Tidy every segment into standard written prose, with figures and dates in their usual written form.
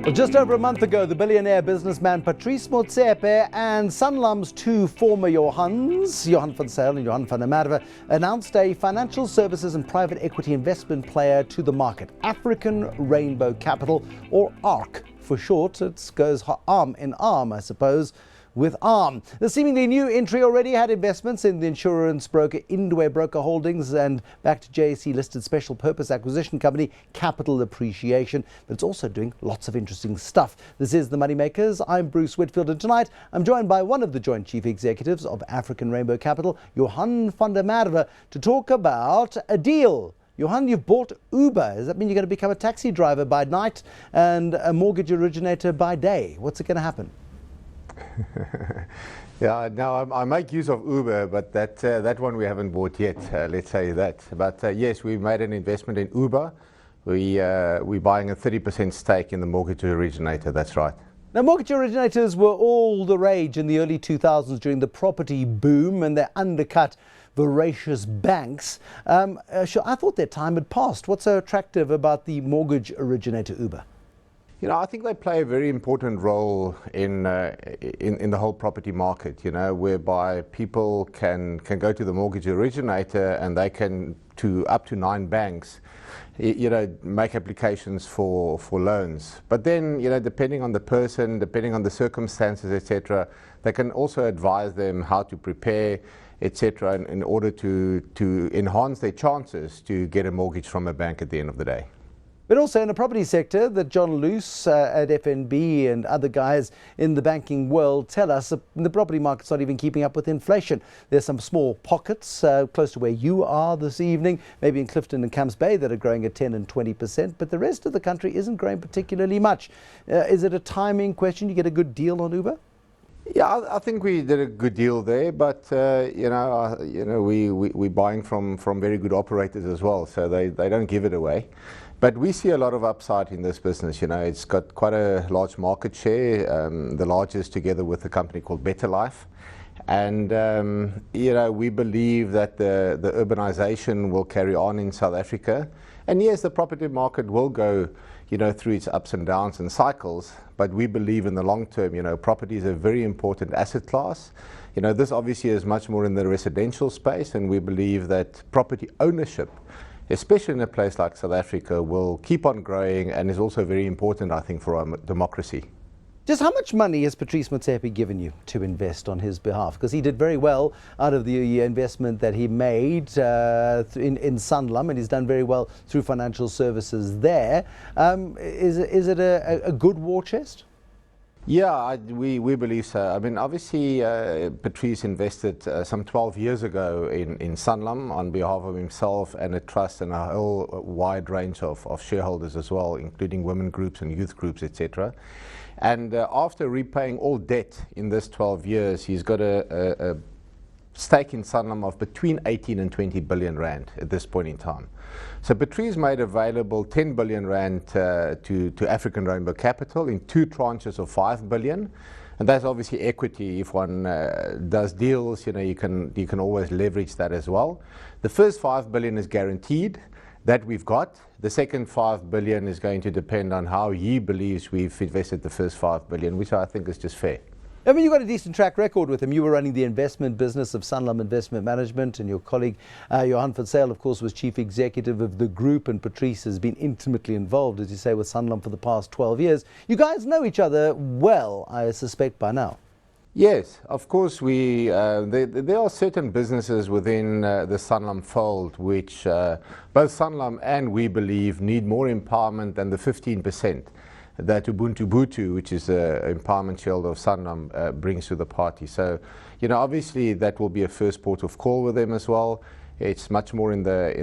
Well, just over a month ago, the billionaire businessman Patrice Motsepe and Sanlam's two former Johans, Johan van Zyl and Johan van der Merwe, announced a financial services and private equity investment player to the market, African Rainbow Capital, or ARC for short. It goes arm in arm, I suppose, with ARM. The seemingly new entry already had investments in the insurance broker Indwe Broker Holdings and back to JSE-listed special purpose acquisition company Capital Appreciation, but it's also doing lots of interesting stuff. This is the MoneyMakers. I'm Bruce Whitfield, and tonight I'm joined by one of the joint chief executives of African Rainbow Capital, Johan van der Merwe, to talk about a deal. Johan, you've bought Uber. Does that mean you're going to become a taxi driver by night and a mortgage originator by day? What's it going to happen? Yeah, now I make use of Uber, but that one we haven't bought yet, let's say that. But yes, we made an investment in Uber. We're buying a 30% stake in the mortgage originator, that's right. Now, mortgage originators were all the rage in the early 2000s during the property boom, and they undercut voracious banks. Sure, I thought their time had passed. What's so attractive about the mortgage originator Uber? You know, I think they play a very important role in the whole property market, you know, whereby people can go to the mortgage originator and they can, up to 9 banks, you know, make applications for loans. But then, you know, depending on the person, depending on the circumstances, etc., they can also advise them how to prepare, etc., in order to enhance their chances to get a mortgage from a bank at the end of the day. But also in the property sector, that John Luce at FNB and other guys in the banking world tell us the property market's not even keeping up with inflation. There's some small pockets close to where you are this evening, maybe in Clifton and Camps Bay, that are growing at 10 and 20%, but the rest of the country isn't growing particularly much. Is it a timing question? You get a good deal on Uber? Yeah, I think we did a good deal there, but we're buying from very good operators as well, so they don't give it away. But we see a lot of upside in this business. You know, it's got quite a large market share, the largest together with a company called Better Life. And, you know, we believe that the urbanization will carry on in South Africa. And yes, the property market will go, you know, through its ups and downs and cycles. But we believe in the long term, you know, property is a very important asset class. You know, this obviously is much more in the residential space, and we believe that property ownership, especially in a place like South Africa, will keep on growing and is also very important, I think, for our democracy. Just how much money has Patrice Motsepe given you to invest on his behalf? Because he did very well out of the investment that he made in Sanlam, and he's done very well through financial services there. Is it a good war chest? Yeah, we believe so. I mean, obviously, Patrice invested some 12 years ago in Sanlam on behalf of himself and a trust and a whole wide range of shareholders as well, including women groups and youth groups, etc. And after repaying all debt in this 12 years, he's got a stake in Sanlam of between 18 and 20 billion rand at this point in time. So Patrice made available 10 billion rand to African Rainbow Capital in 2 tranches of 5 billion. And that's obviously equity. If one does deals, you know, you can always leverage that as well. The first 5 billion is guaranteed. That we've got. The second 5 billion is going to depend on how he believes we've invested the first 5 billion, which I think is just fair. I mean, you've got a decent track record with him. You were running the investment business of Sanlam Investment Management, and your colleague, Johan van Zyl, of course, was chief executive of the group, and Patrice has been intimately involved, as you say, with Sanlam for the past 12 years. You guys know each other well, I suspect, by now. Yes, of course. There are certain businesses within the Sanlam fold which both Sanlam and we believe need more empowerment than the 15% that Ubuntu, which is an empowerment shareholder of Sanlam, brings to the party. So, you know, obviously that will be a first port of call with them as well. It's much more in the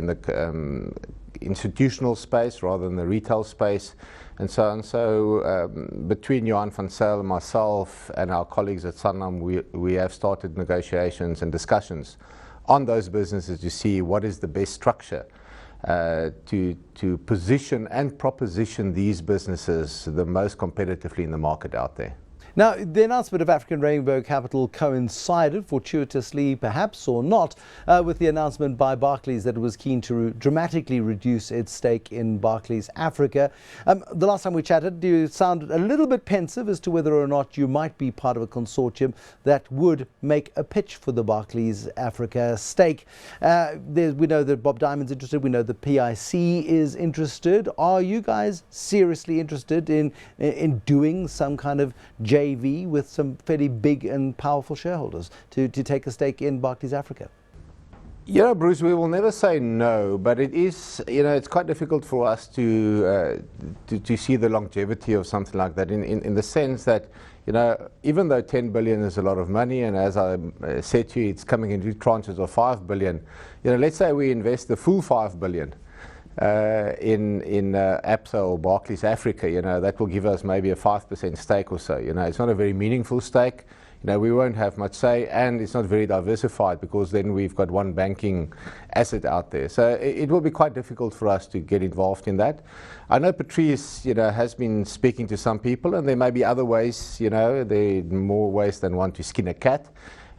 institutional space rather than the retail space, and so on. So between Johan van Zyl and myself and our colleagues at Sanlam, we have started negotiations and discussions on those businesses to see what is the best structure to position and proposition these businesses the most competitively in the market out there. Now, the announcement of African Rainbow Capital coincided, fortuitously perhaps or not, with the announcement by Barclays that it was keen to dramatically reduce its stake in Barclays Africa. The last time we chatted, you sounded a little bit pensive as to whether or not you might be part of a consortium that would make a pitch for the Barclays Africa stake. We know that Bob Diamond's interested. We know the PIC is interested. Are you guys seriously interested in doing some kind of JV with some fairly big and powerful shareholders to take a stake in Barclays Africa? Yeah, Bruce, we will never say no, but it is, it's quite difficult for us to see the longevity of something like that in the sense that, even though 10 billion is a lot of money, and as I said to you, it's coming in 2 tranches of 5 billion, let's say we invest the full 5 billion in ABSA or Barclays Africa, that will give us maybe a 5% stake or so. It's not a very meaningful stake. We won't have much say, and it's not very diversified because then we've got one banking asset out there. So it will be quite difficult for us to get involved in that. I know Patrice, has been speaking to some people, and there may be other ways, there are more ways than one to skin a cat.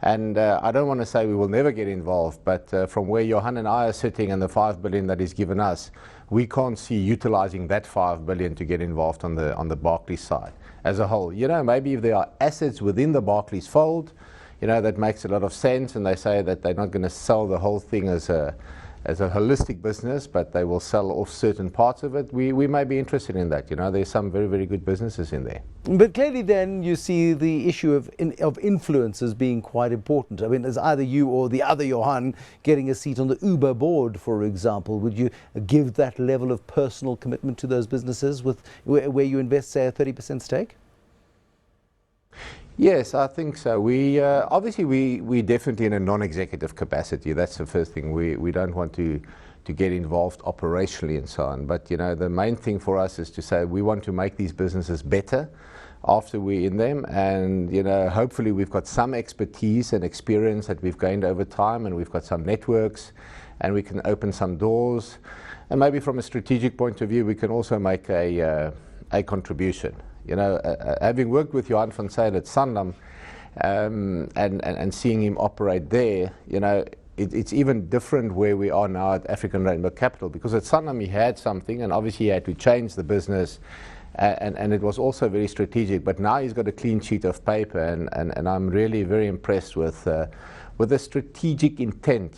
And I don't want to say we will never get involved, but from where Johan and I are sitting and the 5 billion that is given us, we can't see utilizing that 5 billion to get involved on the Barclays side as a whole. Maybe if there are assets within the Barclays fold, that makes a lot of sense, and they say that they're not going to sell the whole thing as a holistic business, but they will sell off certain parts of it. We may be interested in that. There's some very, very good businesses in there. But clearly then you see the issue of influence as being quite important. I mean, as either you or the other Johan getting a seat on the Uber board, for example, would you give that level of personal commitment to those businesses where you invest, say, a 30% stake? Yes, I think so. We obviously we definitely in a non-executive capacity. That's the first thing. We don't want to get involved operationally and so on. But the main thing for us is to say we want to make these businesses better after we're in them, and hopefully we've got some expertise and experience that we've gained over time, and we've got some networks, and we can open some doors, and maybe from a strategic point of view we can also make a contribution. Having worked with Johan van Zyl at Sanlam and seeing him operate there, it's even different where we are now at African Rainbow Capital, because at Sanlam he had something, and obviously he had to change the business, and it was also very strategic. But now he's got a clean sheet of paper, and I'm really very impressed with the strategic intent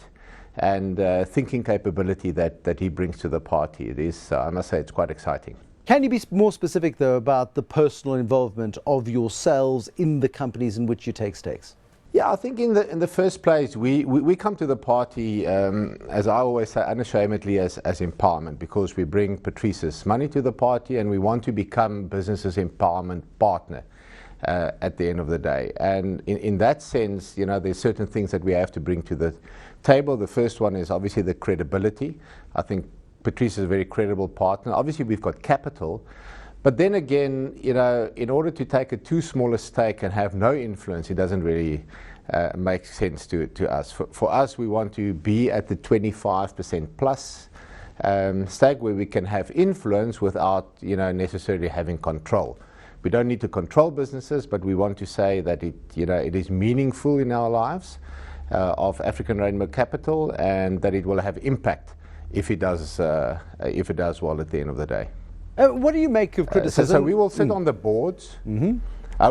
and thinking capability that he brings to the party. It is, I must say, it's quite exciting. Can you be more specific, though, about the personal involvement of yourselves in the companies in which you take stakes? Yeah, I think in the first place, we come to the party, as I always say, unashamedly as empowerment, because we bring Patrice's money to the party, and we want to become business's empowerment partner at the end of the day. And in that sense, there's certain things that we have to bring to the table. The first one is obviously the credibility. I think Patrice is a very credible partner. Obviously, we've got capital. But then again, in order to take a too small a stake and have no influence, it doesn't really make sense to us. For us, we want to be at the 25% plus stake where we can have influence without necessarily having control. We don't need to control businesses, but we want to say that it is meaningful in our lives of African Rainbow Capital, and that it will have impact if it does well at the end of the day. What do you make of criticism? So we will sit on the boards. Mm-hmm.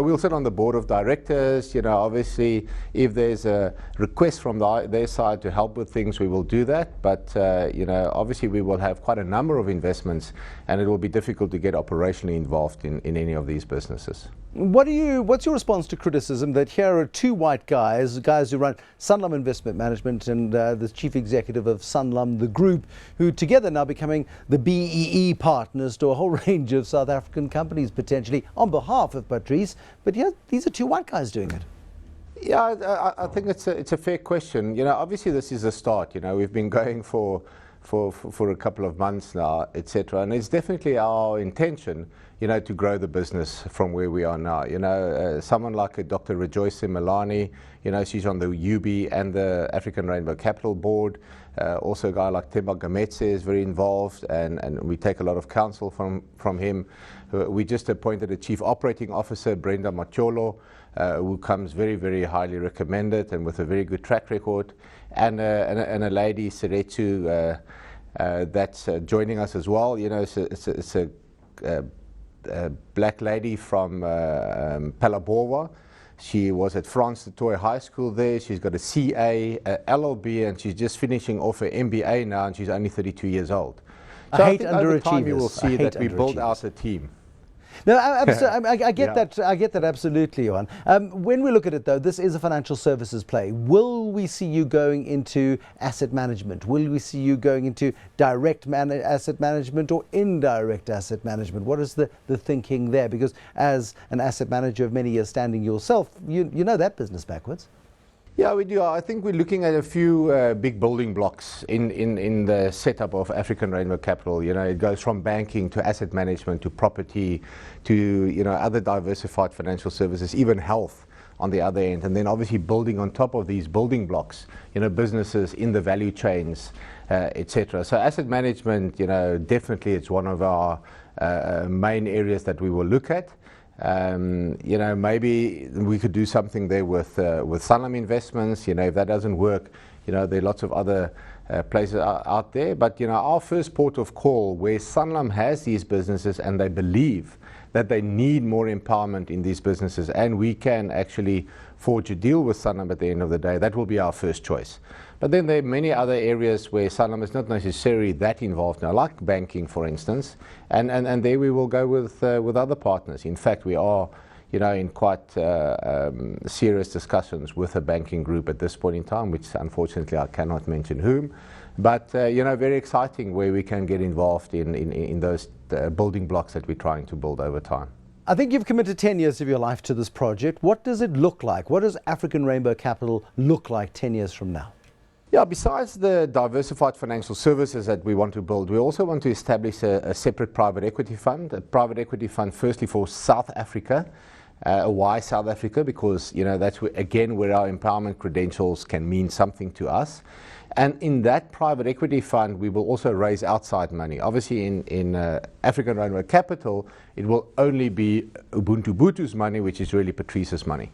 We'll sit on the board of directors. Obviously, if there's a request from their side to help with things, we will do that. But obviously, we will have quite a number of investments, and it will be difficult to get operationally involved in any of these businesses. What's your response to criticism that here are 2 white guys who run Sanlam Investment Management and the chief executive of Sanlam, the group, who together now becoming the BEE partners to a whole range of South African companies potentially on behalf of Patrice, but yeah, these are 2 white guys doing it. Yeah, I think it's a fair question. Obviously this is a start. We've been going for a couple of months now, etc. And it's definitely our intention, to grow the business from where we are now. Someone like Dr. Rejoice Milani, she's on the UB and the African Rainbow Capital Board. Also a guy like Themba Gametse is very involved, and we take a lot of counsel from him. We just appointed a Chief Operating Officer, Brenda Macholo, who comes very, very highly recommended and with a very good track record, and a lady, Seretu, that's joining us as well. You know, it's a black lady from Palabova. She was at France de Toy High School there. She's got a CA, a LLB, and she's just finishing off her MBA now, and she's only 32 years old. So I hate underachievers. Over time you will see that we build out a team. No, I get that. I get that absolutely, Johan. When we look at it, though, this is a financial services play. Will we see you going into asset management? Will we see you going into direct asset management or indirect asset management? What is the thinking there? Because as an asset manager of many years standing yourself, you know that business backwards. Yeah, we do. I think we're looking at a few big building blocks in the setup of African Rainbow Capital. You know, it goes from banking to asset management to property to, you know, other diversified financial services, even health on the other end. And then obviously building on top of these building blocks, you know, businesses in the value chains, etc. So asset management, you know, definitely it's one of our main areas that we will look at. You know, maybe we could do something there with Sanlam investments. You know, if that doesn't work, you know, there are lots of other places out there. But, you know, our first port of call, where Sanlam has these businesses and they believe that they need more empowerment in these businesses, and we can actually forge a deal with Sanlam at the end of the day, that will be our first choice. But then there are many other areas where Sanlam is not necessarily that involved now, like banking, for instance, and there we will go with other partners. In fact, we are, you know, in quite serious discussions with a banking group at this point in time, which unfortunately I cannot mention whom, but you know, very exciting where we can get involved in those building blocks that we're trying to build over time. I think you've committed 10 years of your life to this project. What does it look like? What does African Rainbow Capital look like 10 years from now? Yeah, besides the diversified financial services that we want to build, we also want to establish a separate private equity fund, firstly for South Africa. Why South Africa? Because, you know, that's where, again, where our empowerment credentials can mean something to us. And in that private equity fund, we will also raise outside money. Obviously, in African Rainbow Capital, it will only be Ubuntu Butu's money, which is really Patrice's money.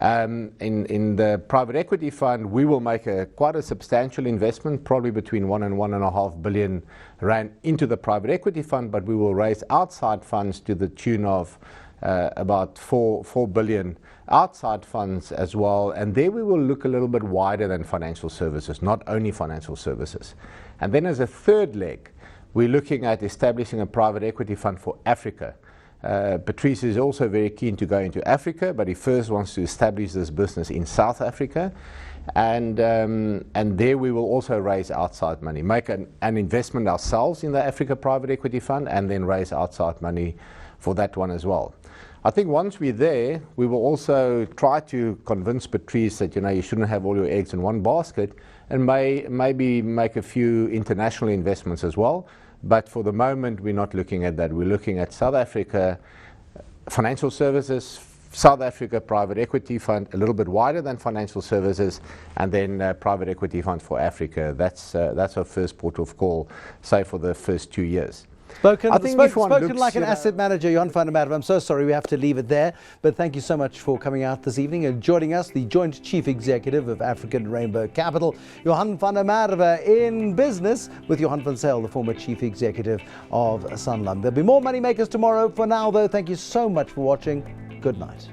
In the private equity fund, we will make quite a substantial investment, probably between 1 and 1.5 billion rand into the private equity fund, but we will raise outside funds to the tune of about 4 billion outside funds as well. And there we will look a little bit wider than financial services, not only financial services. And then as a third leg, we're looking at establishing a private equity fund for Africa. Patrice is also very keen to go into Africa, but he first wants to establish this business in South Africa, and there we will also raise outside money, make an investment ourselves in the Africa Private Equity Fund, and then raise outside money for that one as well. I think once we're there, we will also try to convince Patrice that, you know, you shouldn't have all your eggs in one basket, and maybe make a few international investments as well. But for the moment, we're not looking at that. We're looking at South Africa financial services, South Africa private equity fund, a little bit wider than financial services, and then private equity fund for Africa. That's our first port of call, say, for the first 2 years. Spoken like an asset manager, Johan van der Merwe. I'm so sorry we have to leave it there, but thank you so much for coming out this evening and joining us, the Joint Chief Executive of African Rainbow Capital, Johan van der Merwe, in business with Johan van Zyl, the former Chief Executive of Sanlam. There'll be more Moneymakers tomorrow. For now, though, thank you so much for watching. Good night.